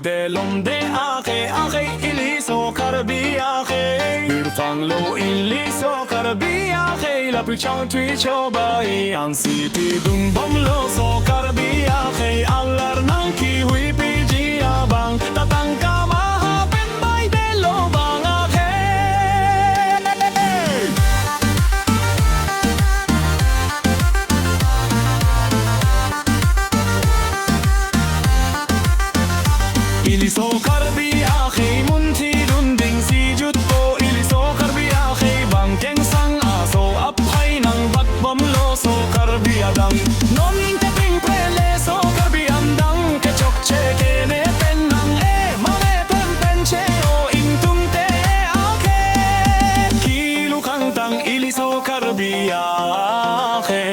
de lomde ake iliso karbi ake Yrfang lo iliso karbi ake La puchang tui chobai An siti dung bom lo so karbi ake Allar nang kiwi piji abang Tatang kama pen bay de lo bang ake Iliso karbi ake munti dunding si jutpo Iliso karbi ake bang keng sang aso Apay nang batbom lo so karbi adang Non te ping prele so karbi andang Kechok che kene pen nang mane pen pen che o ing tung te ake Kilu kang tang iliso karbi ake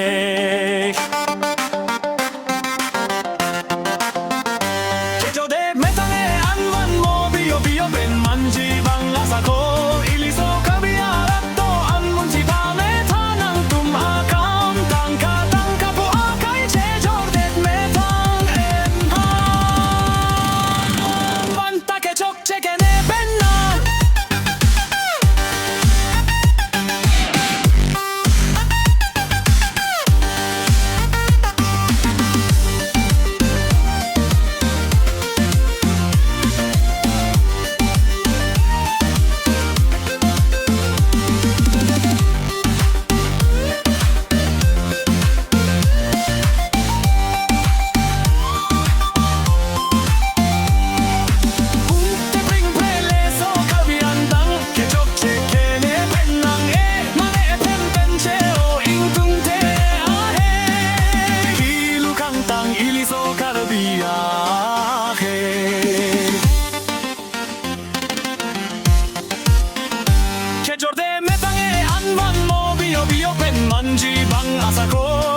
Che jorde metang an man mo bio pen manji bang asako